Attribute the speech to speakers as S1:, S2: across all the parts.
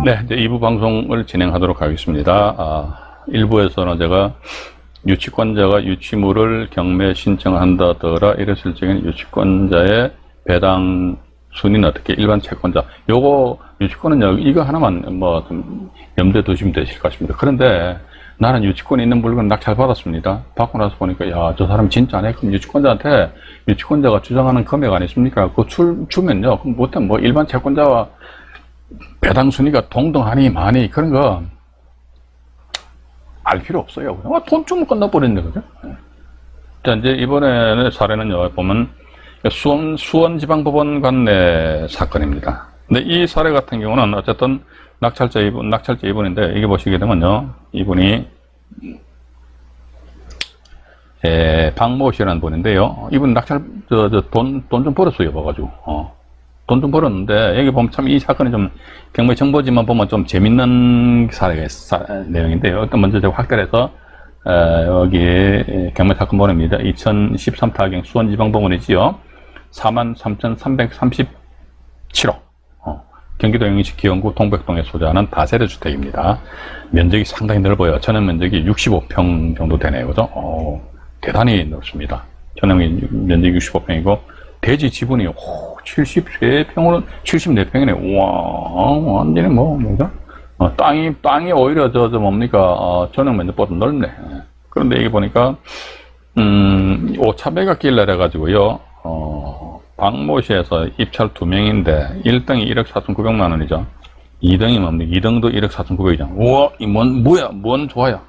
S1: 네, 이제 2부 방송을 진행하도록 하겠습니다. 1부에서는 제가 유치권자가 유치물을 경매 신청한다더라 이랬을 적에는 유치권자의 배당 순위는 어떻게 일반 채권자 요거 유치권은요 이거 하나만 뭐 좀 염두에 두시면 되실 것 같습니다. 그런데 나는 유치권이 있는 물건 낙찰 받았습니다. 받고 나서 보니까 야 저 사람 진짜 안 해. 그럼 유치권자한테 유치권자가 주장하는 금액 아니십니까? 그거 주면요 그럼 못해 뭐 일반 채권자와 배당 순위가 동등하니 많이 그런 거 알 필요 없어요. 그냥 돈 주면 끝나버리는데 그죠? 자 이제 이번에는 사례는요 보면 수원지방법원 관내 사건입니다. 근데 이 사례 같은 경우는 어쨌든 낙찰자 이분인데 이게 보시게 되면요 이분이 박모 씨라는 분인데요. 이분 낙찰 돈 좀 벌었어요. 봐가지고 돈 좀 벌었는데 여기 보면 참 이 사건이 좀 경매 정보지만 보면 좀 재밌는 내용인데요. 일단 먼저 제가 확대를 해서 여기 경매 사건 번호입니다. 2013 타경 수원지방법원이지요. 43,337호 경기도 영인시 기원구 동백동에 소재하는 다세대 주택입니다. 면적이 상당히 넓어요. 전용 면적이 65평 정도 되네요. 그죠? 대단히 넓습니다. 전용 면적이 65평이고 대지 지분이 74평이네. 우와, 완전히 뭐죠? 땅이 오히려 뭡니까? 전용 면적보다 넓네. 그런데 이게 보니까, 오차 매각길래 해가지고요, 박모시에서 입찰 2명인데, 1등이 1억 4,900만 원이죠. 2등이 뭡니까? 2등도 1억 4,900이잖아. 우와, 뭔 좋아요.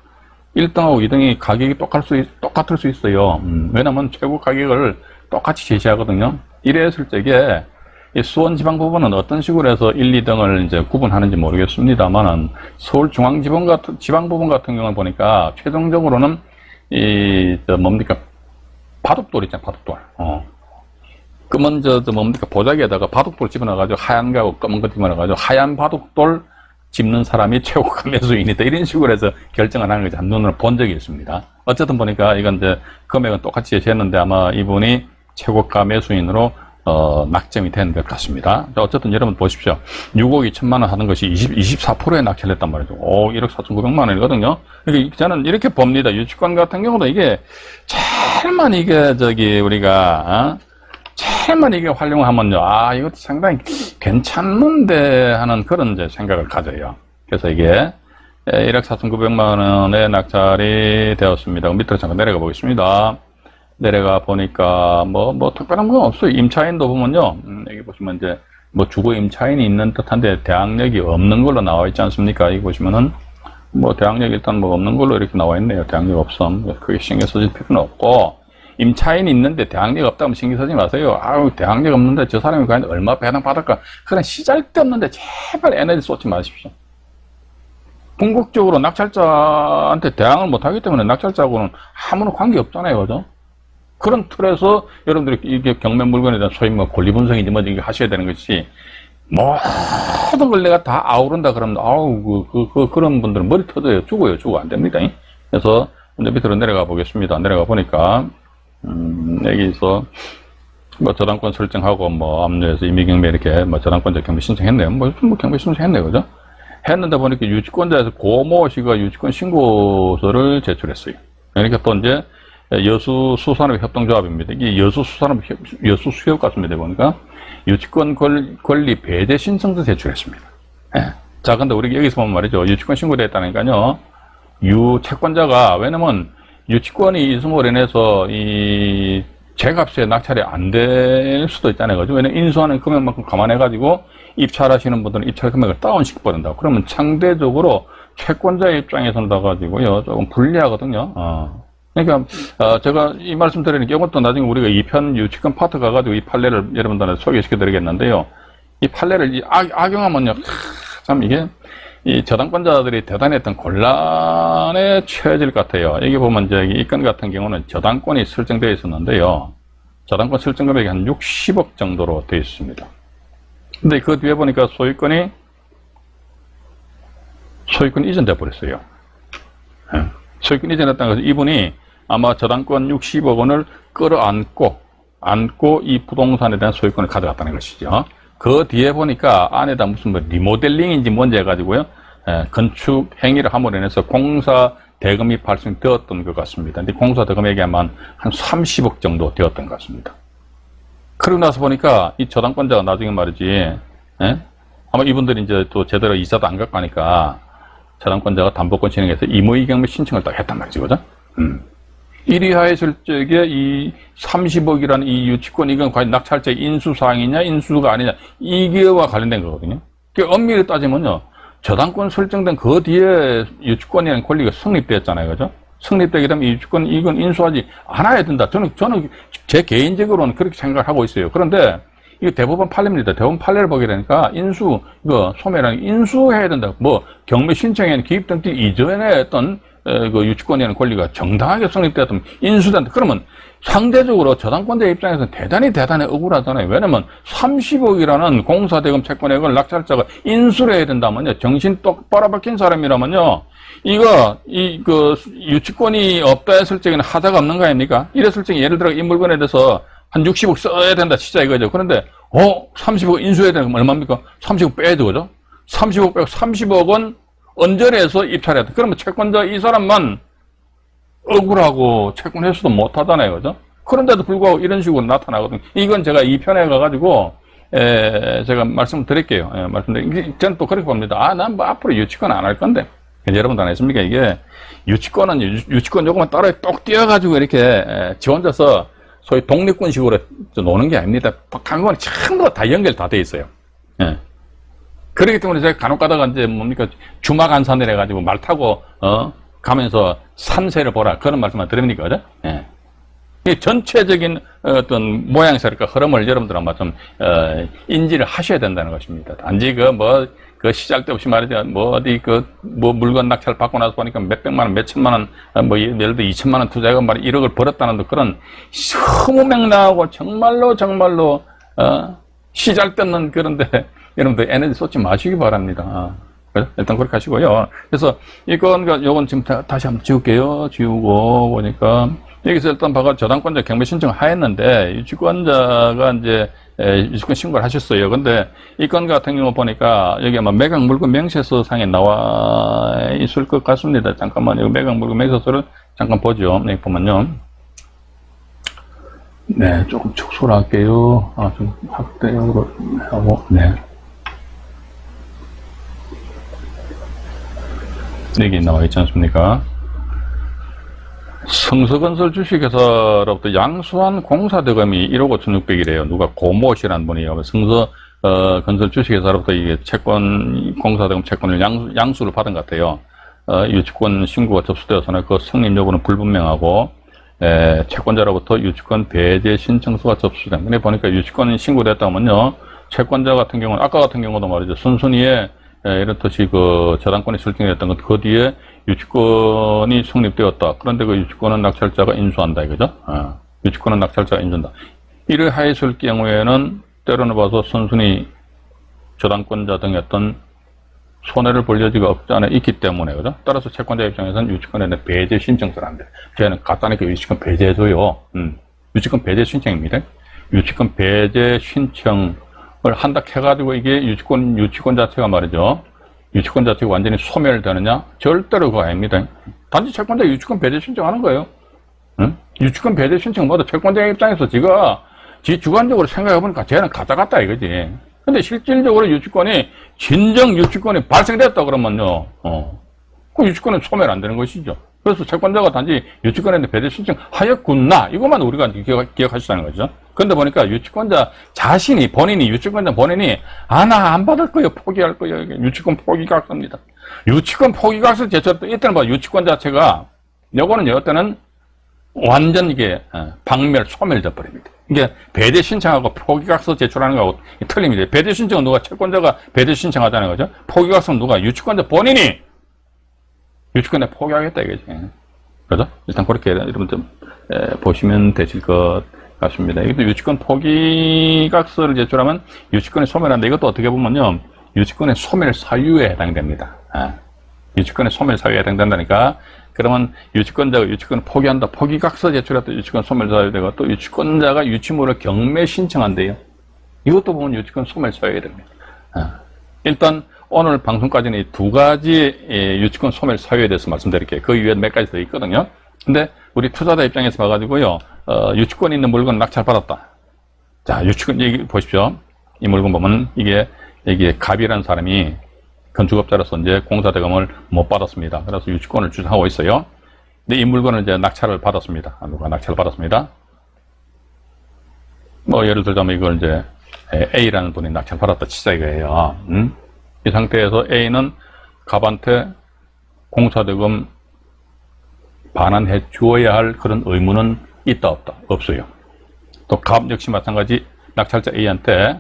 S1: 1등하고 2등이 가격이 똑같을 수 있어요. 왜냐면 최고 가격을 똑같이 제시하거든요. 이랬을 적에 이 수원지방법원은 어떤 식으로 해서 1, 2등을 이제 구분하는지 모르겠습니다만은 서울중앙지방법원 같은 경우는 보니까 최종적으로는 바둑돌 있잖아, 바둑돌. 검은 보자기에다가 바둑돌 집어넣어가지고 하얀 거하고 검은 거 집어넣어가지고 하얀 바둑돌 집는 사람이 최고가 매수인이다. 이런 식으로 해서 결정을 하는 거지. 한눈으로 본 적이 있습니다. 어쨌든 보니까 이건 이제 금액은 똑같이 제시했는데 아마 이분이 최고가 매수인으로 낙점이 된 것 같습니다. 어쨌든 여러분 보십시오. 6억 2천만 원 하는 것이 24%에 낙찰을 했단 말이죠. 1억 4,900만 원이거든요. 그러니까 저는 이렇게 봅니다. 유치권 같은 경우도 이게 제일만 이게 우리가 제일만 이게 활용하면요. 이것도 상당히 괜찮는데 하는 그런 이제 생각을 가져요. 그래서 이게 1억 4,900만 원에 낙찰이 되었습니다. 밑으로 잠깐 내려가 보겠습니다. 내려가 보니까 뭐 특별한 건 없어요. 임차인도 보면요. 여기 보시면 이제 뭐 주거 임차인이 있는 듯한데 대항력이 없는 걸로 나와 있지 않습니까? 여기 보시면은 뭐 대항력 일단 뭐 없는 걸로 이렇게 나와 있네요. 대항력 없음. 크게 신경 써질 필요는 없고 임차인이 있는데 대항력 없다면 신경 쓰지 마세요. 대항력 없는데 저 사람이 과연 얼마 배당 받을까? 그런 시잘데없는데 제발 에너지 쏟지 마십시오. 궁극적으로 낙찰자한테 대항을 못하기 때문에 낙찰자하고는 아무런 관계 없잖아요. 그죠? 그런 틀에서 여러분들이 이게 경매 물건에 대한 소위 뭐 권리 분석인지 뭐지 하셔야 되는 것이 모든 걸 내가 다 아우른다 그러면 그런 분들은 머리 터져요. 죽어요. 안 됩니다. 그래서 이제 밑으로 내려가 보겠습니다. 내려가 보니까 여기서 뭐 저당권 설정하고 뭐 압류해서 임의경매 이렇게 뭐 저당권자 경매 신청했네요. 뭐 경매 신청했네요. 그죠? 했는데 보니까 유치권자에서 고모 씨가 유치권 신고서를 제출했어요. 그러니까 또 이제 여수수산업 협동조합입니다. 이게 여수수협 같습니다. 보니까 유치권 권리 배제 신청서 제출했습니다. 자, 근데 우리 여기서 보면 말이죠. 유치권 신고됐다니까요. 채권자가, 왜냐면 유치권이 이승으로 인해서 이 제값에 낙찰이 안 될 수도 있잖아요. 그죠? 왜냐면 인수하는 금액만큼 감안해가지고 입찰하시는 분들은 입찰 금액을 다운시켜버린다. 그러면 상대적으로 채권자의 입장에서는 가지고요. 조금 불리하거든요. 그러니까 제가 이 말씀 드리는 게 이것도 나중에 우리가 2편 유치권 파트 가가지고 이 판례를 여러분들한테 소개시켜 드리겠는데요. 이 판례를 악용하면요. 참 이게 이 저당권자들이 대단히 어떤 곤란에 처해질 것 같아요. 여기 보면 이제 이 건 같은 경우는 저당권이 설정되어 있었는데요. 저당권 설정 금액이 한 60억 정도로 되어 있습니다. 근데 그 뒤에 보니까 소유권이 이전돼 버렸어요. 소유권 이전했다는 것은 이분이 아마 저당권 60억 원을 끌어안고 이 부동산에 대한 소유권을 가져갔다는 것이죠. 그 뒤에 보니까 안에다 무슨 뭐 리모델링인지 뭔지 해가지고요. 건축 행위를 함으로 인해서 공사 대금이 발생되었던 것 같습니다. 근데 공사 대금액이 아마 한 30억 정도 되었던 것 같습니다. 그러고 나서 보니까 이 저당권자가 나중에 말이지, 예? 아마 이분들이 이제 또 제대로 이자도 안 갖고 하니까 저당권자가 담보권 진행해서 임의경매 신청을 딱 했단 말이지, 그죠? 이리하였을 적에 이 30억이라는 이 유치권, 이건 과연 낙찰자 인수사항이냐, 인수가 아니냐, 이게와 관련된 거거든요. 그 엄밀히 따지면요, 저당권 설정된 그 뒤에 유치권이라는 권리가 성립되었잖아요, 그죠? 성립되게 되면 이 유치권, 이건 인수하지 않아야 된다. 저는 제 개인적으로는 그렇게 생각을 하고 있어요. 그런데 이거 대법원 판례입니다. 대법원 판례를 보게 되니까 인수, 이거 소매라는 인수해야 된다. 뭐 경매 신청에는 기입 등기 이전에 어떤 그 유치권이라는 권리가 정당하게 성립되었다면 인수된다. 그러면 상대적으로 저당권자 입장에서는 대단히 억울하잖아요. 왜냐면 30억이라는 공사대금 채권액을 낙찰자가 인수를 해야 된다면요. 정신 똑바로 박힌 사람이라면요. 그 유치권이 없다 했을 적에는 하자가 없는 거 아닙니까? 이랬을 적에 예를 들어 이 물건에 대해서 한 60억 써야 된다 진짜 이거죠. 그런데 30억 인수해야 되는 건 얼마입니까? 30억 빼야죠, 그죠? 30억 빼고 30억은 언저리에서 입찰해야 돼. 그러면 채권자 이 사람만 억울하고 채권회수도 못하잖아요, 그죠? 그런데도 불구하고 이런 식으로 나타나거든요. 이건 제가 2편에 가가지고 제가 말씀드릴게요. 저는 또 그렇게 봅니다. 난 뭐 앞으로 유치권 안 할 건데. 여러분도 안 했습니까? 이게 유치권은 유치권 요금만 따로 똑 띄어가지고 이렇게 지 혼자서 소위 독립군식으로 노는 게 아닙니다. 한국은 전부 다 연결 다 돼 있어요. 예. 그렇기 때문에 제가 간혹 가다가 이제 뭡니까 주막 안산을 해가지고 말 타고 가면서 산세를 보라 그런 말씀만 드립니까, 그죠? 예. 이 전체적인 어떤 모양새랄까 흐름을 여러분들 아마 좀 인지를 하셔야 된다는 것입니다. 단지 그 시작 때 없이 말이죠. 물건 낙찰 받고 나서 보니까 몇백만 원, 몇천만 원, 예를 들어 2천만 원 투자해가 1억을 벌었다는 그런 허무맹랑하고 정말로 시잘되는 그런데 여러분들 에너지 쏟지 마시기 바랍니다. 일단 그렇게 하시고요. 그래서 요건 지금 다시 한번 지울게요. 지우고 보니까 여기서 일단 저당권자 경매 신청을 하였는데 유치권자가 이제 유치권 신고를 하셨어요. 근데 이 건 같은 경우 보니까 여기 아마 매각 물건 명세서상에 나와 있을 것 같습니다. 잠깐만요. 매각 물건 명세서를 잠깐 보죠. 여기 보면요. 네, 조금 축소를 할게요. 좀 확대적으로 하고, 네. 여기 나와 있지 않습니까? 성서건설 주식회사로부터 양수한 공사대금이 1억 5,600이래요. 누가 고모씨라는 분이요. 건설 주식회사로부터 이게 공사대금 채권을 양수를 받은 것 같아요. 유치권 신고가 접수되어서는 그 성립 여부는 불분명하고, 채권자로부터 유치권 배제 신청서가 접수된. 근데 보니까 유치권이 신고됐다면요. 채권자 같은 경우는, 아까 같은 경우도 말이죠. 순순히에 이렇듯이 저당권이 설정됐던 것, 그 뒤에 유치권이 성립되었다. 그런데 그 유치권은 낙찰자가 인수한다, 이거죠? 유치권은 낙찰자가 인수한다. 이를 하였을 경우에는 때로는 봐서 순순히 저당권자 등의 어떤 손해를 볼 여지가 없지 않아 있기 때문에, 그죠? 따라서 채권자 입장에서는 유치권에 대한 배제 신청서를 한대. 걔는 간단하게 유치권 배제해줘요. 유치권 배제 신청입니다. 유치권 배제 신청을 한다 해가지고 이게 유치권 자체가 말이죠. 유치권 자체가 완전히 소멸되느냐? 절대로 그거 아닙니다. 단지 채권자 유치권 배제 신청하는 거예요. 유치권 배제 신청 모두 채권자 입장에서 지 주관적으로 생각해보니까 쟤는 가짜같다 이거지. 근데 실질적으로 진정 유치권이 발생됐다 그러면요, 그 유치권은 소멸 안 되는 것이죠. 그래서 채권자가 단지 유치권에 대해 배제 신청하였구나. 이것만 우리가 기억하시자는 거죠. 그런데 보니까 유치권자 유치권자 본인이, 나 안 받을 거예요. 포기할 거예요. 유치권 포기각서입니다. 유치권 포기각서 제출할 때, 이때는 유치권 자체가, 이때는 완전 이게, 소멸돼 버립니다. 이게 배제 신청하고 포기각서 제출하는 거하고 틀립니다. 배제 신청은 채권자가 배제 신청하자는 거죠. 포기각서는 유치권자 본인이 유치권에 포기하겠다 이거지. 그죠? 일단 그렇게 여러분들 보시면 되실 것 같습니다. 이것도 유치권 포기각서를 제출하면 유치권이 소멸한다. 이것도 어떻게 보면요, 유치권의 소멸 사유에 해당됩니다. 유치권의 소멸 사유에 해당된다니까. 그러면 유치권자가 유치권을 포기한다. 포기각서 제출했다. 유치권 소멸 사유되고, 또 유치권자가 유치물을 경매 신청한대요. 이것도 보면 유치권 소멸 사유가 됩니다. 일단 오늘 방송까지는 이 두 가지 유치권 소멸 사유에 대해서 말씀드릴게요. 그 이외에 몇 가지 더 있거든요. 근데 우리 투자자 입장에서 봐가지고요, 유치권 있는 물건 낙찰받았다. 자, 유치권 얘기 보십시오. 이 물건 보면 이게 갑이라는 사람이 건축업자로서 이제 공사대금을 못 받았습니다. 그래서 유치권을 주장하고 있어요. 근데 이 물건을 이제 낙찰을 받았습니다. 누가 낙찰을 받았습니다. 뭐 예를 들자면 이걸 이제 A라는 분이 낙찰 받았다 치자 이거예요. 이 상태에서 A는 갑한테 공사대금 반환해 주어야 할 그런 의무는 있다 없다? 없어요. 또 갑 역시 마찬가지 낙찰자 A한테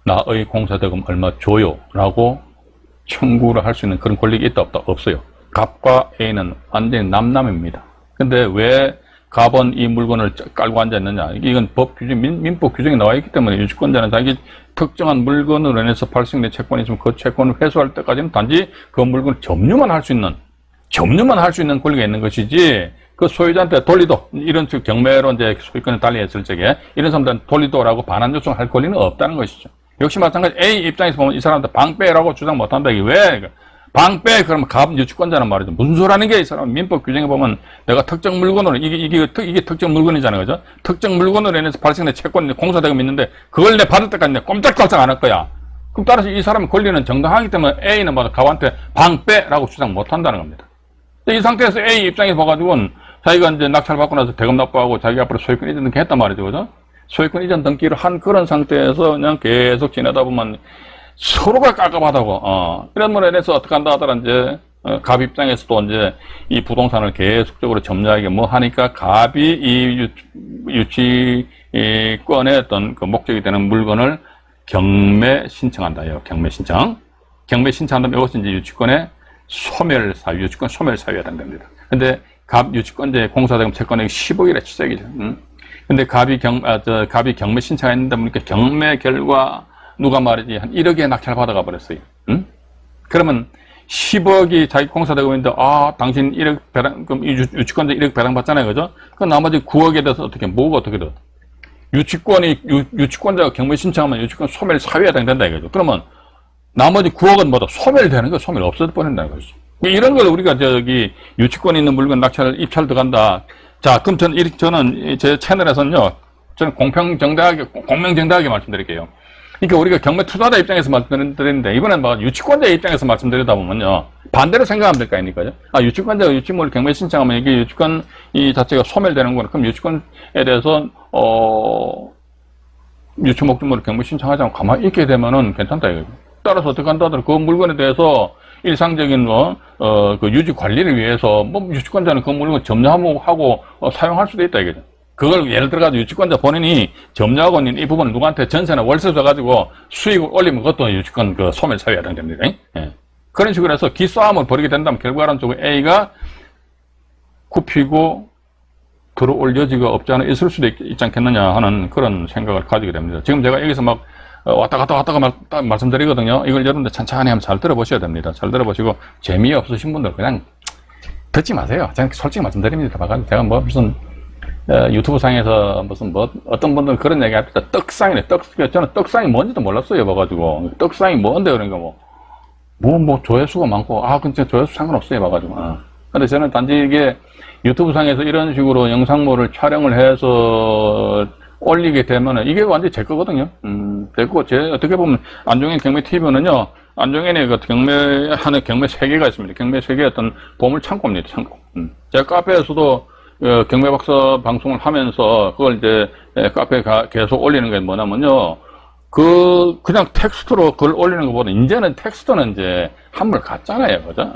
S1: 나의 공사대금 얼마 줘요 라고 청구를 할 수 있는 그런 권리가 있다 없다? 없어요. 갑과 A는 완전히 남남입니다. 근데 왜 갑은 이 물건을 깔고 앉아있느냐? 이건 법 규정, 민법 규정에 나와 있기 때문에 유치권자는 자기 특정한 물건으로 인해서 발생된 채권이 있으면 그 채권을 회수할 때까지는 단지 그 물건을 점유만 할 수 있는 권리가 있는 것이지, 그 소유자한테 돌리도, 이런 경매로 이제 소유권을 달리했을 적에 이런 사람들한테 돌리도라고 반환 요청할 권리는 없다는 것이죠. 역시 마찬가지 A 입장에서 보면 이 사람한테 방빼라고 주장 못한다. 이게 왜? 방빼 그러면 갑 유치권자는 말이죠. 무슨 소리라는 게 이 사람 민법 규정에 보면 내가 특정 물건으로 이게 특정 물건이잖아요, 그죠? 특정 물건으로 인해서 발생된 채권 공사대금 있는데 그걸 내 받을 때까지 내 꼼짝꼼짝 안 할 거야. 그럼 따라서 이 사람의 권리는 정당하기 때문에 A는 뭐 갑한테 방빼라고 주장 못한다는 겁니다. 이 상태에서 A 입장에서 봐가지고는 자기가 이제 낙찰 받고 나서 대금 납부하고 자기 앞으로 소유권 이전 등기 했단 말이죠, 그죠? 소유권 이전 등기를 한 그런 상태에서 그냥 계속 지내다 보면 서로가 깝깝하다고, 이런 물에 대해서 어떻게 한다 하더라, 이제, 갑 입장에서도 이제 이 부동산을 계속적으로 점유하게 뭐 하니까 갑이 이 유치권의 어떤 그 목적이 되는 물건을 경매 신청한다요. 경매 신청. 경매 신청한다면 이것은 이제 유치권의 소멸 사유, 유치권 소멸 사유가 된답니다. 근데 갑 유치권자의 공사대금 채권액이 10억이라 치자기죠. 근데 갑이 경매 신청했는데 보니까 경매 결과 누가 말이지 한 1억에 낙찰 받아가 버렸어요. 그러면 10억이 자기 공사대금인데 당신 1억 배당, 그럼 유치권자 1억 배당 받잖아요, 그죠? 그 나머지 9억에 대해서 뭐가 어떻게 돼? 유치권자가 경매 신청하면 유치권 소멸 사유에 해당된다 이거죠. 그러면 나머지 9억은 뭐다? 소멸되는 거, 소멸 없어져 버린다는 거죠. 이런 걸 우리가 유치권 있는 물건 낙찰 입찰 들어간다. 자, 그럼 저는 제 채널에서는요, 저는 공명정당하게 말씀드릴게요. 그러니까 우리가 경매 투자자 입장에서 말씀드리는데, 이번엔 유치권자 입장에서 말씀드리다 보면요, 반대로 생각하면 될 거 아닙니까? 유치권자가 유치물을 경매 신청하면 이게 유치권 이 자체가 소멸되는구나. 그럼 유치권에 대해서, 유치 목적물을 경매 신청하지 않고 가만히 있게 되면은 괜찮다 이거죠. 따라서 어떻게 한다 하더라도 그 물건에 대해서 일상적인 그 유지 관리를 위해서 유치권자는 그 물건 점유하고 사용할 수도 있다 이거죠. 그걸 예를 들어가지고 유치권자 본인이 점유하고 있는 이 부분을 누구한테 전세나 월세 줘가지고 수익을 올리면 그것도 유치권 그 소멸 사유에 해당됩니다. 예. 그런 식으로 해서 기싸움을 벌이게 된다면 결과론적으로 A가 굽히고 들어올 여지가 없지 않아 있을 수도 있지 않겠느냐 하는 그런 생각을 가지게 됩니다. 지금 제가 여기서 막 왔다 갔다 말씀드리거든요. 이걸 여러분들 천천히 한번 잘 들어보셔야 됩니다. 잘 들어보시고 재미없으신 분들 그냥 듣지 마세요. 제가 솔직히 말씀드립니다. 제가 무슨 유튜브 상에서 무슨 어떤 분들은 그런 얘기 합니다. 떡상이네. 저는 떡상이 뭔지도 몰랐어요. 봐가지고 떡상이 뭔데 그러니까 조회수가 많고 근데 조회수 상관없어요. 봐가지고. 근데 저는 단지 이게 유튜브 상에서 이런 식으로 영상물을 촬영을 해서 올리게 되면은 이게 완전히 제 거거든요. 됐고, 어떻게 보면 안종현 경매TV는요, 안종현의 그 경매 3개가 있습니다. 경매 3개의 어떤 보물 창고입니다. 창고. 제가 카페에서도 경매박사 방송을 하면서 그걸 이제 카페에 계속 올리는 게 뭐냐면요, 그냥 텍스트로 글 올리는 것보다 이제는 텍스트는 이제 한물 같잖아요. 그죠?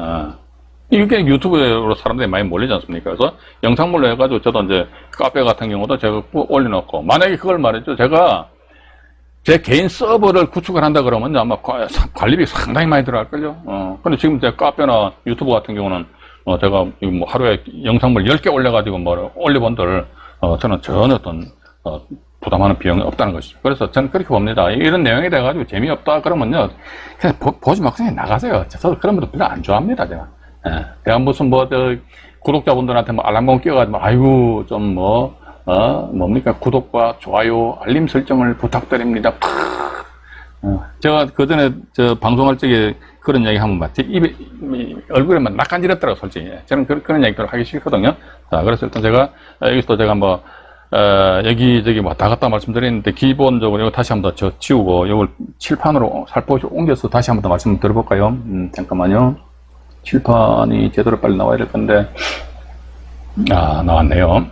S1: 이게 유튜브로 사람들이 많이 몰리지 않습니까? 그래서 영상물로 해가지고 저도 이제 카페 같은 경우도 제가 올려놓고, 만약에 그걸 말이죠. 제가 제 개인 서버를 구축을 한다 그러면 아마 관리비 상당히 많이 들어갈걸요. 근데 지금 제 카페나 유튜브 같은 경우는 제가 하루에 영상물 10개 올려가지고 올려본들 저는 전혀 어떤 부담하는 비용이 없다는 것이죠. 그래서 저는 그렇게 봅니다. 이런 내용이 돼가지고 재미없다 그러면요, 그냥 보지 말고 그냥 나가세요. 저도 그런 분들 별로 안 좋아합니다, 제가. 내가 무슨 구독자분들한테 알람봉 끼워가지고 아이고 뭡니까? 구독과 좋아요, 알림 설정을 부탁드립니다. 제가 그 전에 방송할 적에 그런 이야기 한번 봤지. 입에, 얼굴에만 낯간지럽더라고, 솔직히. 저는 그런 이야기 별로 하기 싫거든요. 자, 그래서 일단 제가, 여기서 제가 한번, 여기저기 왔다 갔다 말씀드렸는데, 기본적으로 이거 다시 한번 더 지우고, 이걸 칠판으로 살포시 옮겨서 다시 한번 더 말씀 드려볼까요? 잠깐만요. 칠판이 제대로 빨리 나와야 될 건데, 나왔네요.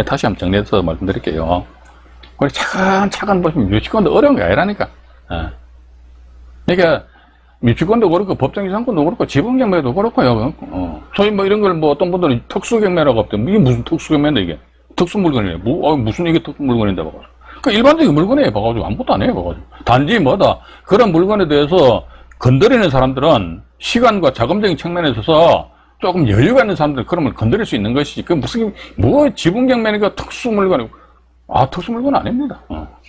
S1: 다시 한번 정리해서 말씀드릴게요. 우리 차근 보시면 유치권도 어려운 게 아니라니까. 그러니까 유치권도 그렇고 법정이상권도 그렇고 지분경매도 그렇고요. 소위 뭐 이런 걸 뭐 어떤 분들은 특수경매라고 하대. 이게 무슨 특수경매인데 이게 특수물건이에요. 무슨 이게 특수물건인데 봐가지고. 그 일반적인 물건이에요. 봐가지고 아무것도 안 해요. 봐가지고 단지 뭐다 그런 물건에 대해서 건드리는 사람들은 시간과 자금적인 측면에 있어서 조금 여유가 있는 사람들은 그런 걸 건드릴 수 있는 것이지. 그 무슨 뭐 지분경매니까 특수물건이고. 특수물건은 아닙니다.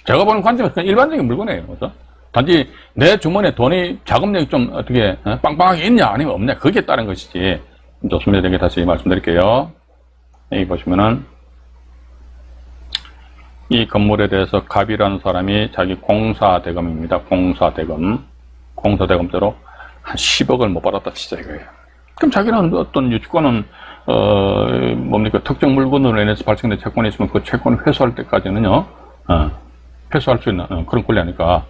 S1: 제가 보는 관점에서 그냥 일반적인 물건이에요. 그래서 단지 내 주머니에 돈이 자금력이 좀 어떻게 빵빵하게 있냐 아니면 없냐 거기에 따른 것이지. 좋습니다. 여기 다시 말씀드릴게요. 여기 보시면은 이 건물에 대해서 갑이라는 사람이 자기 공사대금입니다. 공사대금대로 한 10억을 못 받았다 진짜 이거예요. 그럼 자기는 어떤 유치권은 뭡니까 특정 물건으로 인해서 발생된 채권이 있으면 그 채권을 회수할 때까지는요 회수할 수 있는 그런 권리 아니까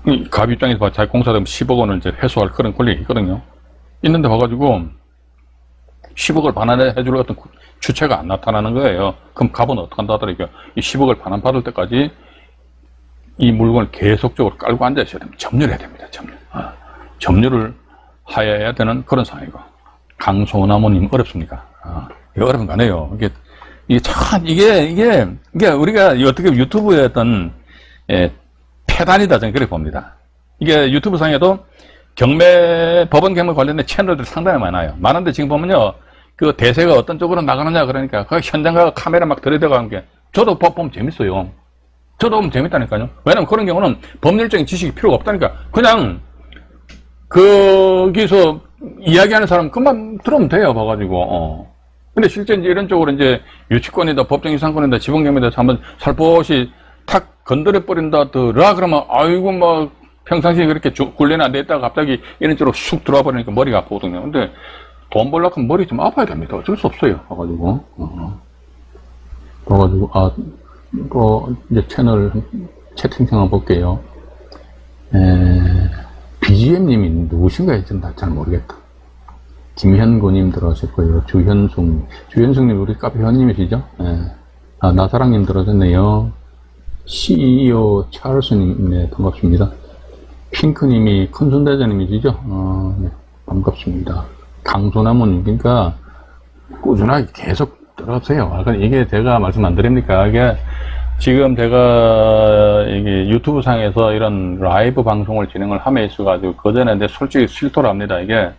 S1: 이 갑 입장에서 봐 자기 공사대금 10억 원을 이제 회수할 그런 권리가 있거든요. 있는데 봐가지고 10억을 반환해 줄 어떤 주체가 안 나타나는 거예요. 그럼 갑은 어떻게 한다 하더라고요. 이 10억을 반환받을 때까지 이 물건을 계속적으로 깔고 앉아 있어야 됩니다. 점유를 해야 됩니다. 점유를 하여야 되는 그런 상황이고. 강소나무님 어렵습니까? 이거 어려운 거 아니에요. 이게 우리가 어떻게 유튜브의 어떤 폐단이다 저는 그렇게 봅니다. 이게 유튜브 상에도 법원 경매 관련된 채널들이 상당히 많아요. 많은데 지금 보면요, 그 대세가 어떤 쪽으로 나가느냐 그러니까 그 현장 가서 카메라 막 들여다가는 게 저도 법 보면 재밌어요. 저도 보면 재밌다니까요. 왜냐면 그런 경우는 법률적인 지식이 필요가 없다니까. 그냥 거기서 이야기하는 사람 그만 들으면 돼요. 봐가지고. 근데 실제 이제 이런 쪽으로 이제 유치권이다, 법정이상권이다, 지분경매에 대해서 한번 살포시 탁 건드려버린다더라 그러면 아이고 뭐 평상시에 그렇게 굴레는 안 돼 있다가 갑자기 이런 쪽으로 쑥 들어와 버리니까 머리가 아프거든요. 근데 돈 벌려고 하면 머리 좀 아파야 됩니다. 어쩔 수 없어요. 봐가지고. 이제 채널 채팅창 한번 볼게요. BGM님이 누구신가요? 잘 모르겠다. 김현구님 들어오셨고요. 주현숙님 우리 카페 회원님이시죠? 나사랑님 들어오셨네요. CEO 찰스님, 네, 반갑습니다. 핑크님이 큰손대장님이시죠? 네, 반갑습니다. 강소나무님, 그러니까 꾸준하게 계속 들어오세요. 이게 제가 말씀 안 드립니까? 이게 지금 제가 이게 유튜브 상에서 이런 라이브 방송을 진행을 함에 있어가지고 그전에 내 솔직히 실토를 합니다. 이게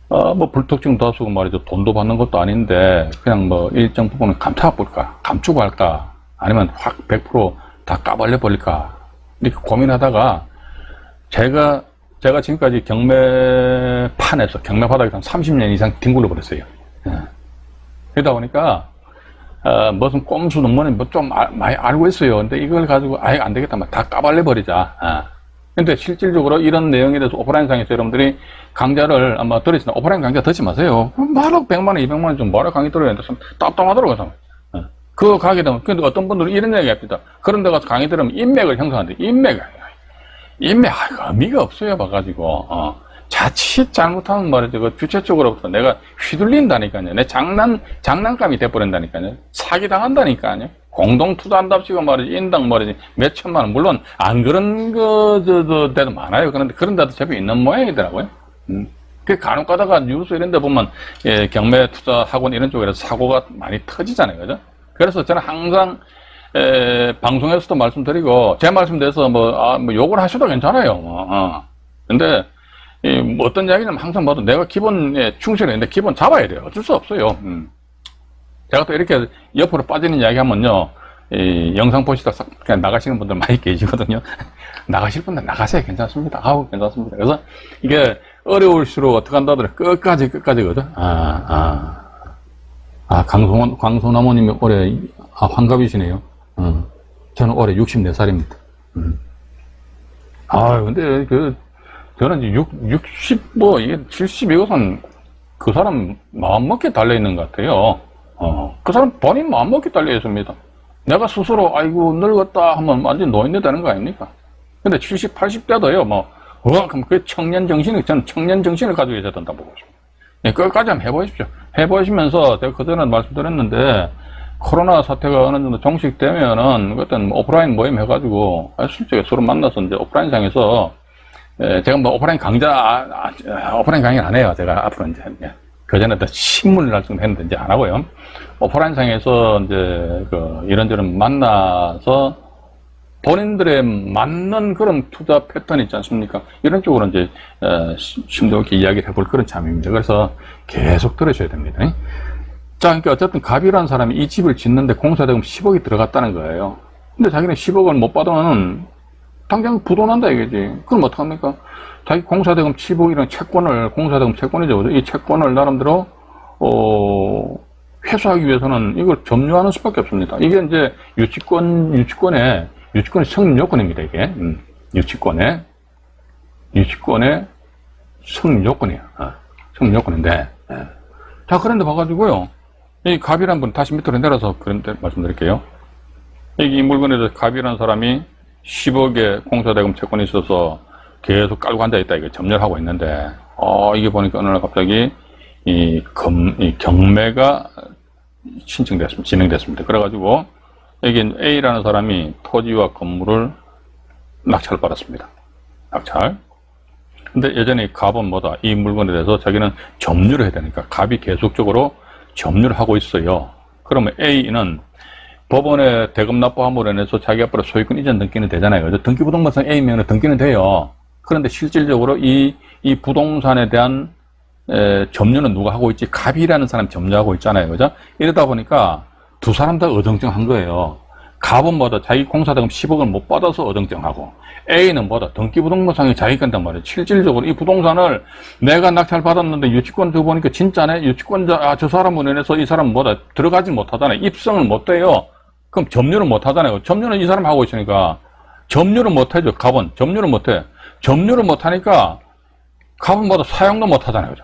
S1: 뭐 불특정 다수고 말이죠. 돈도 받는 것도 아닌데 그냥 뭐 일정 부분은 감추고 할까 아니면 확 100% 다 까발려 버릴까 이렇게 고민하다가 제가 지금까지 경매판에서 경매 바닥에서 한 30년 이상 뒹굴러 버렸어요. 그러다 보니까 무슨 꼼수 논문은 뭐 좀 많이 알고 있어요. 근데 이걸 가지고 아예 안 되겠다. 다 까발려 버리자. 근데 실질적으로 이런 내용에 대해서 오프라인상에서 여러분들이 강좌를 아마 들으시나 오프라인 강좌 듣지 마세요. 말하고 100만원, 200만원 좀 뭐라 강의 들어야 된다. 답답하더라고요. 그거 가게 되면, 근데 어떤 분들은 이런 얘기 합니다. 그런 데 가서 강의 들으면 인맥을 형성하는데, 인맥, 의미가 없어요. 봐가지고, 자칫 잘못하면 말이죠. 그 주체 쪽으로부터 내가 휘둘린다니까요. 내 장난감이 돼버린다니까요. 사기당한다니까요. 공동투자한답시고 말이지, 인당 말이지, 몇 천만 원. 물론, 안 그런 데도 많아요. 그런데 그런 데도 제법 있는 모양이더라고요. 그 간혹 가다가 뉴스 이런 데 보면, 경매 투자 학원 이런 쪽에서 사고가 많이 터지잖아요. 그죠? 그래서 저는 항상, 방송에서도 말씀드리고, 제 말씀에 대해서 뭐 욕을 하셔도 괜찮아요. 근데, 뭐 어떤 이야기냐면 항상 봐도 내가 기본에 충실했는데 기본 잡아야 돼요. 어쩔 수 없어요. 제가 또 이렇게 옆으로 빠지는 이야기 하면요, 영상 보시다 그냥 나가시는 분들 많이 계시거든요. 나가실 분들 나가세요. 괜찮습니다. 괜찮습니다. 그래서 이게 어려울수록 어떻게 한다더라. 끝까지거든. 아, 광소나무님이 올해, 환갑이시네요. 저는 올해 64살입니다. 아, 근데, 저는 이제 이게 70 이것은 그 사람 마음먹기에 달려있는 것 같아요. 그 사람 본인 마음먹기에 달려있습니다. 내가 스스로, 아이고, 늙었다 하면 완전 노인네 되는 거 아닙니까? 근데 70, 80대도요, 그럼 그 저는 청년 정신을 가지고 있어야 된다고 보고 있습니다. 네, 끝까지 한번 해보십시오. 해보시면서, 제가 그전에 말씀드렸는데, 코로나 사태가 어느 정도 종식되면은, 그때는 오프라인 모임 해가지고, 실제로 서로 만나서 이제 오프라인상에서, 제가 오프라인 오프라인 강의는 안 해요. 제가 앞으로 이제. 그전에 또 신문을 할 정도 했는데, 이제 안 하고요. 오프라인상에서 이제, 이런저런 만나서, 본인들의 맞는 그런 투자 패턴 있지 않습니까? 이런 쪽으로 이제, 심도 있게 이야기를 해볼 그런 참입니다. 그래서 계속 들으셔야 됩니다. 자, 그러니까 어쨌든 갑이라는 사람이 이 집을 짓는데 공사대금 10억이 들어갔다는 거예요. 근데 자기는 10억을 못 받으면 당장 부도난다 이거지. 그럼 어떡합니까? 자기 공사대금 10억이라는 채권을, 공사대금 채권이죠. 이 채권을 나름대로, 회수하기 위해서는 이걸 점유하는 수밖에 없습니다. 이게 이제 유치권의 성립 요건입니다, 이게. 유치권의 성립 요건이에요. 성립 요건인데. 자, 그런데 봐가지고요. 이 갑이라는 분, 다시 밑으로 내려서 그런데 말씀드릴게요. 이 물건에 대해서 갑이라는 사람이 10억의 공사대금 채권이 있어서 계속 깔고 앉아있다, 이게 점유를 하고 있는데, 이게 보니까 어느 날 갑자기 이 경매가 진행됐습니다. 그래가지고, 여기 A라는 사람이 토지와 건물을 낙찰을 받았습니다. 낙찰. 근데 여전히 갑은 뭐다? 이 물건에 대해서 자기는 점유를 해야 되니까 갑이 계속적으로 점유를 하고 있어요. 그러면 A는 법원에 대금 납부함으로 인해서 자기 앞으로 소유권 이전 등기는 되잖아요. 그죠? 등기부동산 A 명의 등기는 돼요. 그런데 실질적으로 이 부동산에 대한 점유는 누가 하고 있지? 갑이라는 사람이 점유하고 있잖아요. 그죠? 이러다 보니까 두 사람 다 어정쩡한 거예요. 갑은 뭐다? 자기 공사대금 10억을 못 받아서 어정쩡하고, A는 뭐다? 등기부동산이 자기 건단 말이에요. 실질적으로 이 부동산을 내가 낙찰 받았는데 유치권 줘 보니까 진짜네? 유치권자, 저 사람으로 인해서 이 사람은 뭐다? 들어가지 못하잖아요. 입성을 못 해요. 그럼 점유를 못 하잖아요. 점유는 이 사람 하고 있으니까. 점유를 못 하죠. 갑은. 점유를 못 해. 점유를 못 하니까 갑은 뭐다? 사용도 못 하잖아요. 그죠?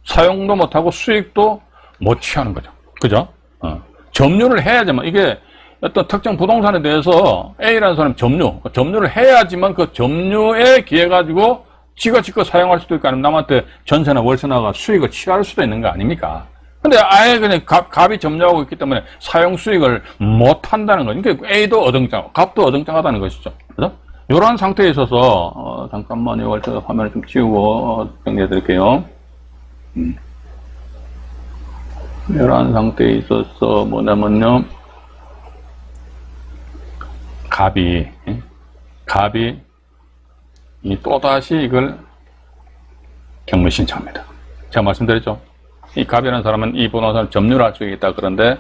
S1: 사용도 못 하고 수익도 못 취하는 거죠. 그죠? 점유를 해야지만, 이게 어떤 특정 부동산에 대해서 A라는 사람이 점유를 해야지만 그 점유에 기해 가지고 지가 직접 사용할 수도 있고, 아니면 남한테 전세나 월세나가 수익을 취할 수도 있는 거 아닙니까? 근데 아예 그냥 갑이 점유하고 있기 때문에 사용 수익을 못 한다는 거죠. 그러니까 A도 어정쩡하고 갑도 어정쩡하다는 것이죠. 그죠? 이런 상태에 있어서, 잠깐만요. 제가 화면을 좀 지우고 정리해 드릴게요. 이런 상태에 있어서 뭐냐면요, 갑이 또다시 이걸 경매 신청합니다. 제가 말씀드렸죠. 이 갑이라는 사람은 이 부동산을 점유를 할 수 있다. 그런데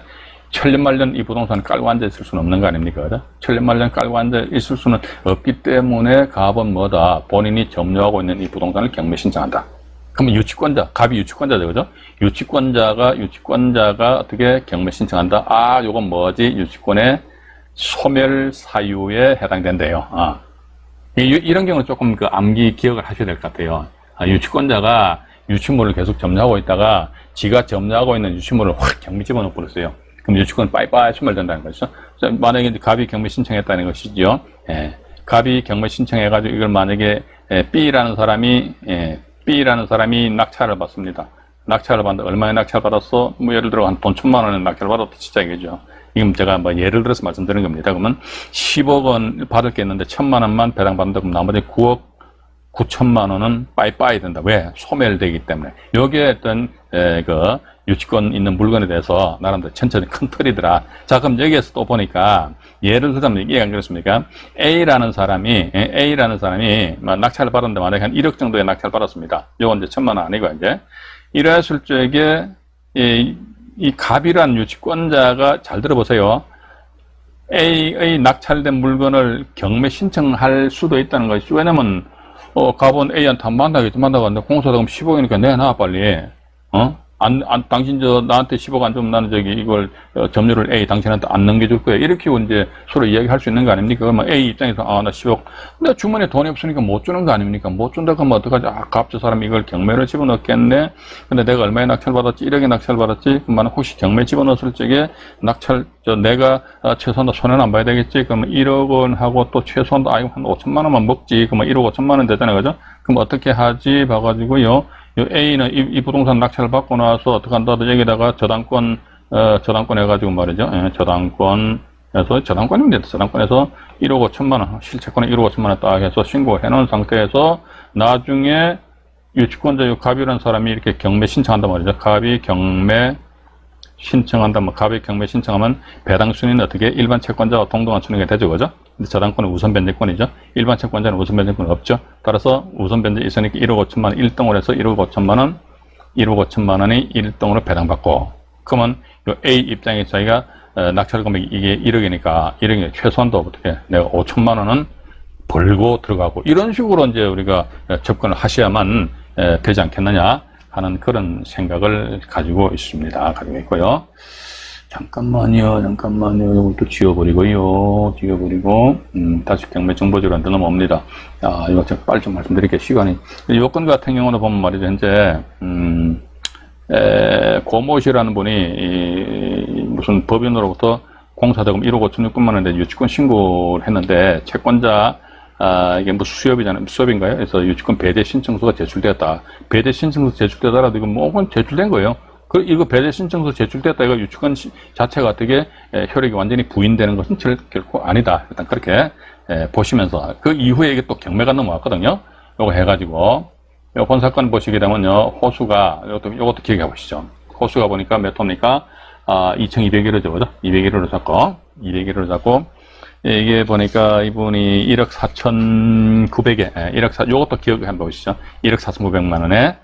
S1: 천년만년 이 부동산을 깔고 앉아 있을 수는 없는 거 아닙니까? 그죠? 천년만년 깔고 앉아 있을 수는 없기 때문에 갑은 뭐다? 본인이 점유하고 있는 이 부동산을 경매 신청한다. 그러면 유치권자, 갑이 유치권자죠, 그죠? 유치권자가 어떻게 경매 신청한다? 요건 뭐지? 유치권의 소멸 사유에 해당된대요. 이런 경우는 조금 암기 기억을 하셔야 될 것 같아요. 유치권자가 유치물을 계속 점유하고 있다가 지가 점유하고 있는 유치물을 확 경매 집어넣어 버렸어요. 그럼 유치권 빠이빠이 소멸된다는 거죠. 만약에 이제 갑이 경매 신청했다는 것이죠. 갑이 경매 신청해가지고 이걸 만약에 B라는 사람이 낙찰을 받습니다. 낙찰을 받는다. 얼마에 낙찰 받았어? 뭐 예를 들어 한 돈 1,000만 원에 낙찰 받았다 치자 이거죠. 지금 제가 뭐 예를 들어서 말씀드리는 겁니다. 그러면 10억 원 받을 게 있는데 1,000만 원만 배당받는다. 그럼 나머지 9억 9천만 원은 빠이빠이 된다. 왜? 소멸되기 때문에. 여기에 어떤 유치권 있는 물건에 대해서 나름대로 천천히 큰 틀이더라. 자, 그럼 여기에서 또 보니까 예를 들자면 이게 안 그렇습니까? A라는 사람이 낙찰을 받았는데 만약에 한 1억 정도의 낙찰을 받았습니다. 요건 이제 1,000만 원 아니고 이제 이랬을 적에 이 갑이라는 유치권자가 잘 들어보세요. A의 낙찰된 물건을 경매 신청할 수도 있다는 것이죠. 왜냐면 갑은 A한테 만나겠는데 공사대금 10억이니까 내놔 빨리. 당신 나한테 10억 안 주면 나는 이걸 점유를 A 당신한테 안 넘겨줄 거야. 이렇게 이제 서로 이야기할 수 있는 거 아닙니까? 그러면 A 입장에서 나 10억. 근데 주머니에 돈이 없으니까 못 주는 거 아닙니까? 못 준다 그러면 어떡하지? 갑자 사람이 이걸 경매를 집어넣겠네. 근데 내가 얼마에 낙찰받았지? 1억에 낙찰받았지? 그러면 혹시 경매 집어넣었을 적에 내가 최소한 손해는 안 봐야 되겠지? 그러면 1억 원 하고 또 최소한 한 5천만 원만 먹지. 그러면 1억 5천만 원 되잖아요. 그죠? 그럼 어떻게 하지? 봐가지고요. 요 A는 이 부동산 낙찰을 받고 나서 어떻게 한다? 여기다가 저당권 해가지고 말이죠. 예, 저당권에서 1억 5천만 원, 실채권에 1억 5천만 원 딱 해서 신고해 놓은 상태에서 나중에 유치권자 갑이라는 사람이 이렇게 경매 신청한단 말이죠. 갑이 경매 신청하면 배당 순위는 어떻게 일반 채권자와 동등한 순위가 되죠, 그죠? 근데 저당권은 우선 변제권이죠. 일반 채권자는 우선 변제권이 없죠. 따라서 우선 변제 있으니까 1억 5천만 원 1등으로 해서 1억 5천만 원이 1등으로 배당받고, 그러면 요 A 입장에 자기가 낙찰 금액이 이게 1억이니까 1억이 최소한도 어떻게 내가 5천만 원은 벌고 들어가고, 이런 식으로 이제 우리가 접근을 하셔야만 되지 않겠느냐 하는 그런 생각을 가지고 있습니다. 가지고 있고요. 잠깐만요. 이것도 지워버리고, 다시 경매 정보지로 넘어옵니다. 이거 제가 빨리 좀 말씀드릴게요. 시간이. 요건 같은 경우는 보면 말이죠. 현재, 고모 씨라는 분이 무슨 법인으로부터 공사대금 1억 5,600만 원인데 유치권 신고를 했는데, 채권자, 이게 뭐 수협인가요? 그래서 유치권 배제 신청서가 제출되었다. 배제 신청서 제출되더라도 이건 제출된 거예요. 이거 배제 신청서 제출됐다. 이거 유치권 자체가 어떻게 효력이 완전히 부인되는 것은 결코 아니다. 일단 그렇게 보시면서 그 이후에 이게 또 경매가 넘어왔거든요. 요거 해가지고 본 사건 보시게 되면요, 호수가 요것도 기억해 보시죠. 호수가 보니까 몇 호입니까? 2,201호죠, 그죠? 201호로 잡고 이게 보니까 이분이 1억 4,900에 요것도 기억해 보시죠. 1억 4,900만 원에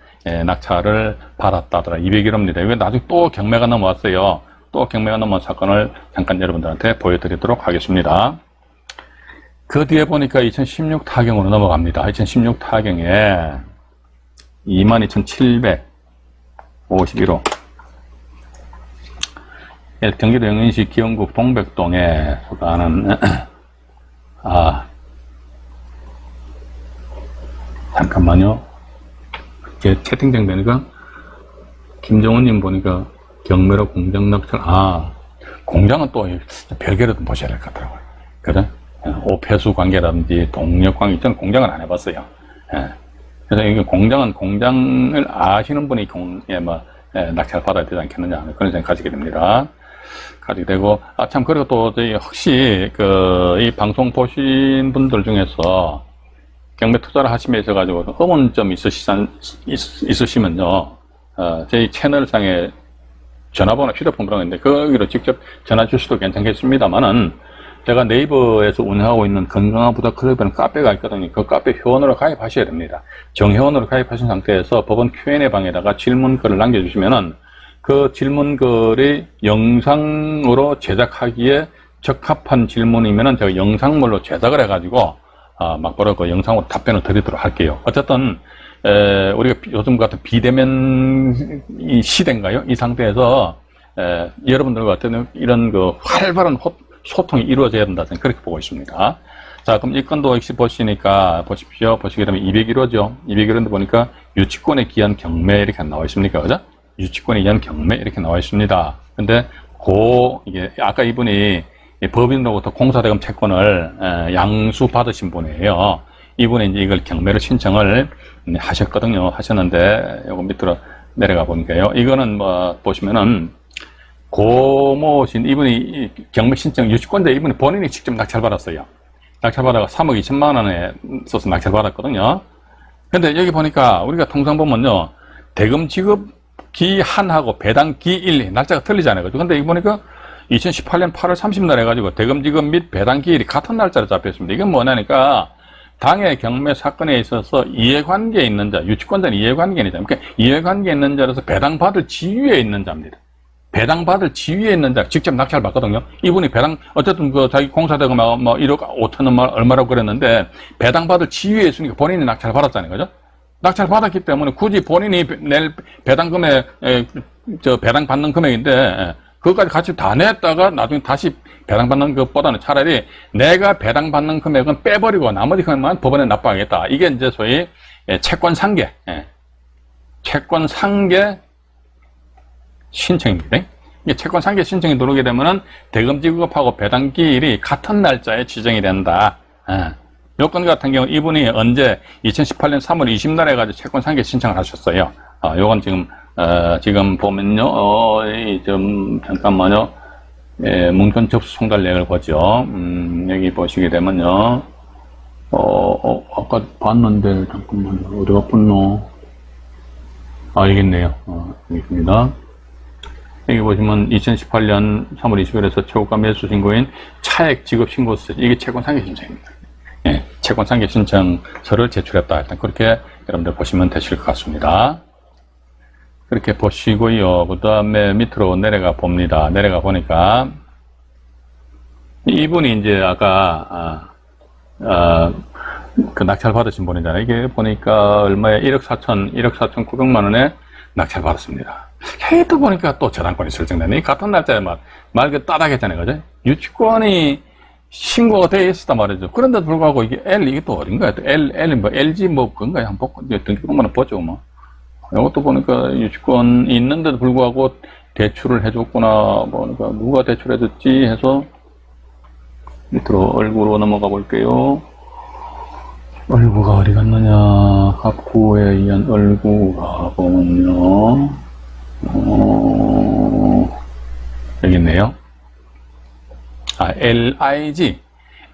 S1: 낙찰을 받았다더라. 201호입니다. 이게 나중에 또 경매가 넘어왔어요. 또 경매가 넘어온 사건을 잠깐 여러분들한테 보여드리도록 하겠습니다. 그 뒤에 보니까 2016 타경으로 넘어갑니다. 2016 타경에 22,751호. 경기도 영인시 기흥구 동백동에 속하는 잠깐만요. 제 채팅창 되니까 김정은님 보니까 경매로 공장 낙찰. 공장은 또 별개로 좀 보셔야 될 것 같더라고요. 그래? 오폐수 관계라든지 동력 관계, 저는 공장을 안 해봤어요. 그래서 이게 공장을 아시는 분이 낙찰 받아야 되지 않겠느냐 그런 생각 가지게 됩니다. 가지게 되고, 참, 그리고 또, 혹시, 이 방송 보신 분들 중에서 경매 투자를 하시면서 가지고 의문점 있으시면요, 저희 채널상에 전화번호, 휴대폰번호가 있는데, 거기로 직접 전화 주셔도 괜찮겠습니다만은, 제가 네이버에서 운영하고 있는 건강한 부자 클럽이라는 카페가 있거든요. 그 카페 회원으로 가입하셔야 됩니다. 정회원으로 가입하신 상태에서 법원 Q&A 방에다가 질문글을 남겨주시면은, 그 질문글이 영상으로 제작하기에 적합한 질문이면은 제가 영상물로 제작을 해가지고, 막바로 그 영상으로 답변을 드리도록 할게요. 어쨌든, 우리가 요즘 같은 비대면 시대인가요? 이 상태에서, 여러분들과 같은 이런 활발한 소통이 이루어져야 된다. 저는 그렇게 보고 있습니다. 자, 그럼 이 건도 역시 보시니까, 보시게 되면 201호죠. 201호인데 보니까 유치권에 기한 경매 이렇게 나와 있습니까? 그죠? 유치권에 의한 경매 이렇게 나와 있습니다. 근데 이게 아까 이분이 법인으로부터 공사대금 채권을 양수 받으신 분이에요. 이분이 이제 이걸 경매를 신청을 하셨거든요. 하셨는데 요거 밑으로 내려가 보니까요. 이거는 보시면은 고모신 이분이 경매 신청 유치권자 이분이 본인이 직접 낙찰 받았어요. 낙찰 받아가 3억 2천만 원에 써서 낙찰 받았거든요. 근데 여기 보니까 우리가 통상 보면요, 대금 지급 기한하고 배당 기일 날짜가 틀리잖아요. 그죠? 근데 이거 보니까 2018년 8월 30일 해가지고 대금 지급 및 배당 기일이 같은 날짜로 잡혀 있습니다. 이건 뭐냐니까 당해 경매 사건에 있어서 이해관계에 있는 자, 유치권자는 이해관계에 있는 자, 그러니까 이해관계에 있는 자로서 배당받을 지위에 있는 자입니다. 배당받을 지위에 있는 자, 직접 낙찰 받거든요. 이분이 어쨌든 자기 공사대금 1억 5천원 얼마라고 그랬는데 배당받을 지위에 있으니까 본인이 낙찰 받았잖아요. 그죠? 낙찰 받았기 때문에 굳이 본인이 낼 배당 금액, 배당 받는 금액인데, 그것까지 같이 다 냈다가 나중에 다시 배당 받는 것보다는 차라리 내가 배당 받는 금액은 빼버리고 나머지 금액만 법원에 납부하겠다. 이게 이제 소위 채권 상계, 채권 상계 신청입니다. 이게 채권 상계 신청이 들어오게 되면은 대금 지급하고 배당 기일이 같은 날짜에 지정이 된다. 요건 같은 경우 이분이 언제 2018년 3월 20날 해가지고 채권 상계 신청을 하셨어요. 요건 지금 보면요, 좀 잠깐만요. 문건 접수 송달 내역을 보죠. 여기 보시게 되면요. 아까 봤는데 잠깐만요. 어디 갔군요. 여기 있네요. 여기 있습니다. 여기 보시면 2018년 3월 20일에서 최고가 매수 신고인 차액 지급 신고서, 이게 채권 상계 신청입니다. 채권 상계 신청서를 제출했다. 일단 그렇게 여러분들 보시면 되실 것 같습니다. 그렇게 보시고요. 그 다음에 밑으로 내려가 봅니다. 내려가 보니까 이분이 이제 아까 그 낙찰 받으신 분이잖아요. 이게 보니까 얼마에 1억 4,900만 원에 낙찰 받았습니다. 해도 보니까 또 저당권이 설정되네. 같은 날짜에 말 따닥했잖아요. 그죠? 유치권이 신고가 되어 있었단 말이죠. 그런데도 불구하고 이게 또 어딘가요? LG 그건가요? 한번 등기번호는 보죠, 이것도 보니까 유치권이 있는데도 불구하고 대출을 해줬구나. 보니까 누가 대출해줬지 해서 밑으로 얼구로 넘어가 볼게요. 얼구가 어디 갔느냐. 합구에 의한 얼구가 보면요. 여기 있네요.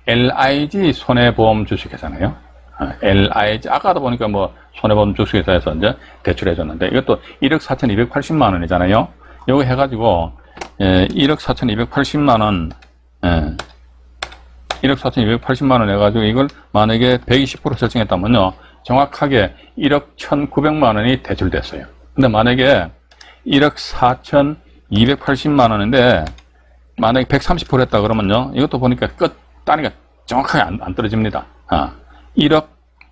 S1: LIG 손해보험 주식회사네요. LIG, 아까도 보니까 손해보험 주식회사에서 이제 대출해줬는데, 이것도 1억 4,280만 원이잖아요. 요거 해가지고, 1억 4,280만 원, 1억 4,280만 원 해가지고, 이걸 만약에 120% 설정했다면요, 정확하게 1억 1,900만 원이 대출됐어요. 근데 만약에 1억 4,280만 원인데, 만약에 130% 했다 그러면요, 이것도 보니까 단위가 정확하게 안 떨어집니다. 1억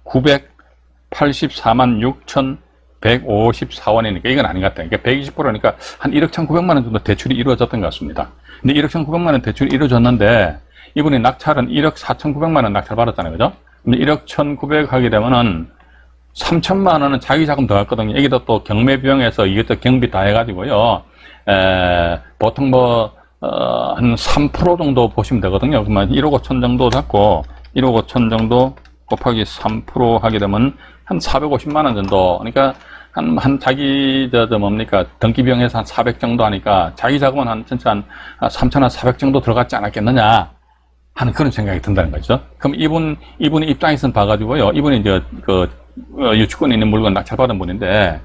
S1: 984만 6,154원이니까 이건 아닌 것 같아요. 그러니까 120%니까 한 1억 1,900만 원 정도 대출이 이루어졌던 것 같습니다. 근데 1억 1,900만 원 대출이 이루어졌는데, 이분이 낙찰은 1억 4,900만 원 낙찰 받았잖아요. 그죠? 근데 1억 1,900 하게 되면은 3천만 원은 자기 자금 들어갔거든요. 여기다 또 경매 비용에서 이것도 경비 다 해가지고요. 보통 한 3% 정도 보시면 되거든요. 그러면 1억 5천 정도 잡고 1억 5천 정도 곱하기 3% 하게 되면 한 450만 원 정도. 그러니까 한 자기 등기 비용에서 한 400 정도 하니까 자기 자금은 한 3,400 정도 들어갔지 않았겠느냐 하는 그런 생각이 든다는 거죠. 그럼 이분이 입장에서는 봐가지고요. 이분이 이제 유치권에 있는 물건 낙찰받은 분인데,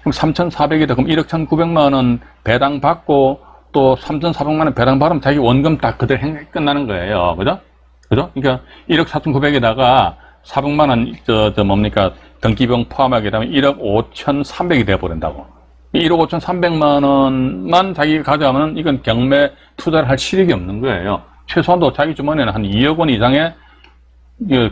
S1: 그럼 3,400이다. 그럼 1억 1,900만 원 배당 받고 또 3,400만 원 배당 받으면 자기 원금 다 그대로 끝나는 거예요. 그죠? 그죠? 그러니까 1억 4,900에다가 400만 원, 등기비용 포함하게 되면 1억 5,300이 돼버린다고. 1억 5,300만 원만 자기가 가져가면 이건 경매 투자를 할 실익이 없는 거예요. 최소한도 자기 주머니에는 한 2억 원 이상의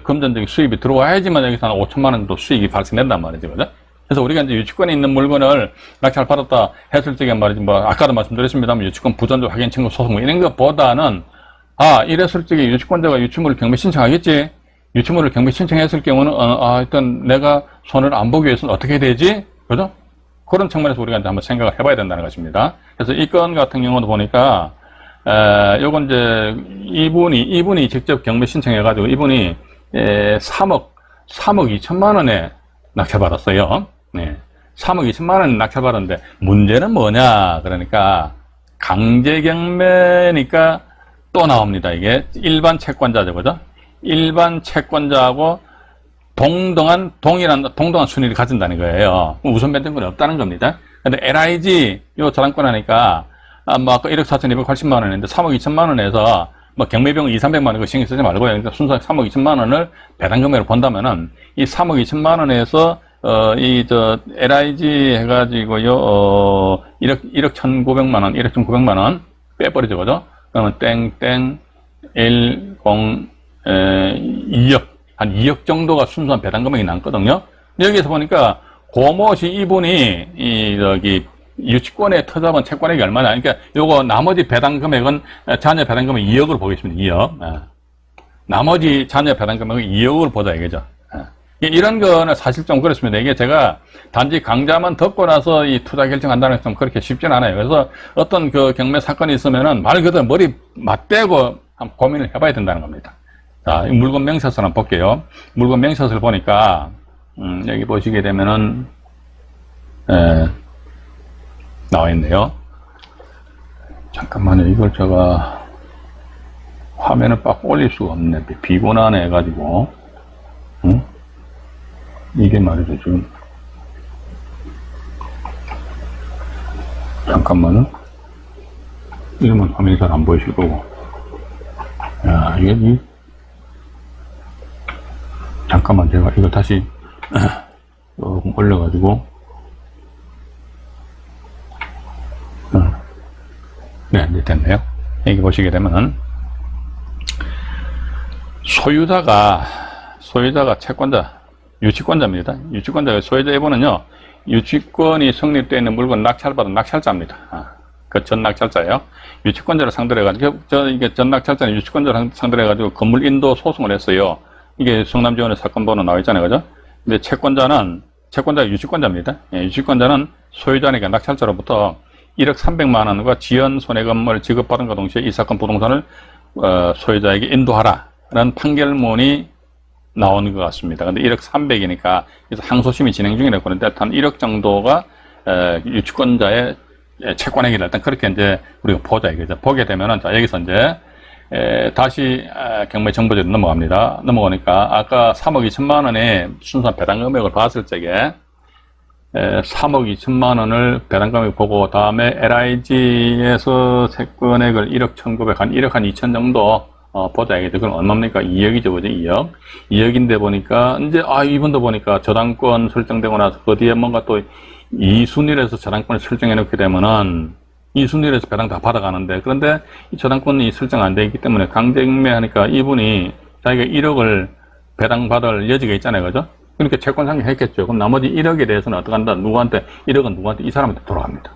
S1: 금전적인 수입이 들어와야지만 여기서 한 5천만 원 정도 수익이 발생된단 말이죠. 그죠? 그래서 우리가 이제 유치권에 있는 물건을 낙찰 받았다 했을 적에 말이지, 아까도 말씀드렸습니다만 유치권 부전조 확인 청구 소송 이런 것보다는, 이랬을 적에 유치권자가 유치물을 경매 신청하겠지? 유치물을 경매 신청했을 경우는, 일단 내가 손을 안 보기 위해서는 어떻게 해야 되지? 그죠? 그런 측면에서 우리가 이제 한번 생각을 해봐야 된다는 것입니다. 그래서 이 건 같은 경우도 보니까, 요건 이제 이분이 직접 경매 신청해가지고 이분이 3억 2천만 원에 낙찰받았어요. 네. 3억 2천만 원 낙찰받았는데 문제는 뭐냐? 그러니까 강제 경매니까 또 나옵니다. 이게 일반 채권자죠, 그죠? 일반 채권자하고 동등한 순위를 가진다는 거예요. 우선 변동권이 없다는 겁니다. 근데 LIG 요 저당권 하니까 아까 1억 4,280만 원인데 3억 2천만 원에서 경매비용 2,300만 원 신경 쓰지 말고요. 그러니까 순수하게 3억 2천만 원을 배당금액으로 본다면은 이 3억 2천만 원에서 LIG 해가지고요, 1억 1,900만 원, 1억 1,900만 원 빼버리죠, 그죠? 그러면 2억, 한 2억 정도가 순수한 배당금액이 남거든요. 여기에서 보니까 고모시 이분이 저기 유치권에 터잡은 채권액이 얼마냐. 그러니까 요거 나머지 배당 금액은 자녀 배당 금액 2억으로 보겠습니다. 2억. 나머지 자녀 배당 금액은 2억으로 보자 이거죠. 이런 거는 사실 좀 그렇습니다. 이게 제가 단지 강좌만 듣고 나서 이 투자 결정한다는 게 좀 그렇게 쉽진 않아요. 그래서 어떤 그 경매 사건이 있으면은 말 그대로 머리 맞대고 한번 고민을 해봐야 된다는 겁니다. 자, 물건 명세서를 한번 볼게요. 물건 명세서를 보니까, 여기 보시게 되면은, 나와 있네요. 잠깐만요. 이걸 제가 화면을 빡 올릴 수가 없네. 비곤하네 해가지고. 응? 이게 말이죠, 지금. 잠깐만요. 이러면 화면이 잘 안 보이실 거고. 야, 이게, 잠깐만, 제가 이거 다시, 조금 올려가지고. 네, 이제 됐네요. 여기 보시게 되면은, 소유자가 채권자, 유치권자입니다. 유치권자가 소유자 여부는요, 유치권이 성립되어 있는 물건 낙찰받은 낙찰자입니다. 그 전 낙찰자예요. 유치권자를 상대로 해가지고, 이게 전 낙찰자는 유치권자를 상대로 해가지고 건물 인도 소송을 했어요. 이게 성남지원의 사건 번호 나와 있잖아요. 그죠? 근데 채권자가 유치권자입니다. 예, 유치권자는 소유자니까 낙찰자로부터 1억 300만 원과 지연 손해금을 지급받은과 동시에 이 사건 부동산을 소유자에게 인도하라 라는 판결문이 나오는 것 같습니다. 근데 1억 300이니까 그래서 항소심이 진행 중이라고 하는데 한 1억 정도가 유치권자의 채권액이다. 일단 그렇게 이제 우리가 보자 이거죠. 보게 되면은 자 여기서 이제 다시 경매 정보제로 넘어갑니다. 넘어가니까 아까 3억 2천만 원의 순수한 배당 금액을 봤을 적에 3억 2천만 원을 배당 금액 보고 다음에 LIG에서 채권액을 1억 1,900 한 1억 한 2천 정도 보자 이게 그건 얼마입니까? 2억이죠, 그죠? 2억인데 보니까 이제 이분도 보니까 저당권 설정되고 나서 그 뒤에 뭔가 또 2순위에서 저당권을 설정해 놓게 되면은 2순위에서 배당 다 받아가는데 그런데 이 저당권이 설정 안 되어 있기 때문에 강제경매하니까 이분이 자기가 1억을 배당 받을 여지가 있잖아요, 그죠? 그러니까 채권 상환했겠죠. 그럼 나머지 1억에 대해서는 어떻게 한다? 누구한테 1억은 누구한테 이 사람한테 돌아갑니다.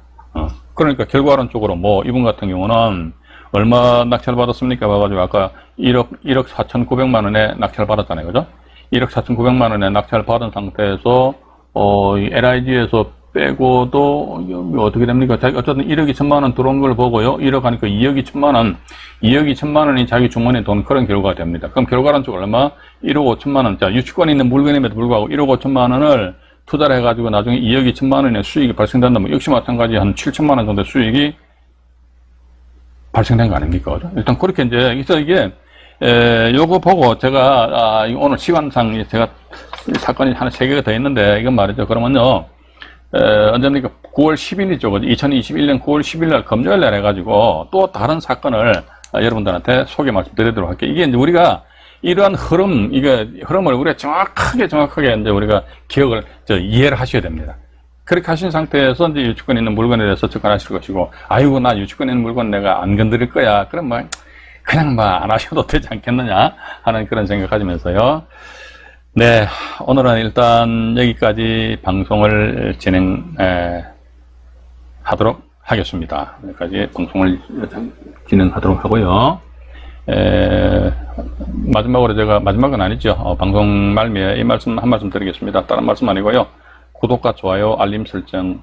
S1: 그러니까 결과론적으로 뭐 이분 같은 경우는 얼마 낙찰 받았습니까? 봐가지고 아까 1억 4,900만 원에 낙찰 받았잖아요. 그죠? 1억 4,900만 원에 낙찰 받은 상태에서, LIG에서 빼고도, 어떻게 됩니까? 어쨌든 1억 2천만 원 들어온 걸 보고요. 1억 하니까 2억 2천만 원, 2억 2천만 원이 자기 주머니에 돈 그런 결과가 됩니다. 그럼 결과론적으로 얼마? 1억 5천만 원. 자, 유치권이 있는 물건임에도 불구하고 1억 5천만 원을 투자를 해가지고 나중에 2억 2천만 원의 수익이 발생된다면 역시 마찬가지 한 7천만 원 정도의 수익이 발생된 거 아닙니까? 그죠? 일단 그렇게 이제, 그래서 이게, 요거 보고 제가, 오늘 시간상 제가 사건이 한 3개가 더 있는데, 이건 말이죠. 그러면요, 언제입니까? 9월 10일이죠. 2021년 9월 10일 날 금요일 날 해가지고 또 다른 사건을 여러분들한테 소개 말씀드리도록 할게요. 이게 이제 우리가 이러한 흐름을 우리가 정확하게 이제 우리가 이해를 하셔야 됩니다. 그렇게 하신 상태에서 이제 유치권 있는 물건에 대해서 접근하실 것이고, 아이고, 나 유치권 있는 물건 내가 안 건드릴 거야. 그럼 그냥 안 하셔도 되지 않겠느냐 하는 그런 생각 가지면서요. 네, 오늘은 일단 여기까지 방송을 진행하도록 하겠습니다. 여기까지 방송을 진행하도록 하고요. 마지막은 아니죠. 방송 말미에 한 말씀 드리겠습니다. 다른 말씀 아니고요. 구독과 좋아요, 알림 설정을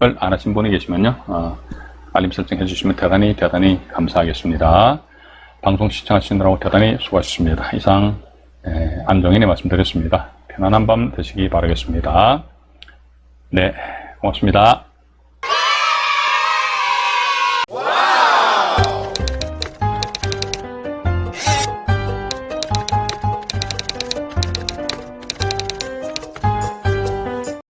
S1: 안 하신 분이 계시면요. 알림 설정 해주시면 대단히 감사하겠습니다. 방송 시청하시느라고 대단히 수고하셨습니다. 이상 안정인의 말씀드렸습니다. 편안한 밤 되시기 바라겠습니다. 네, 고맙습니다.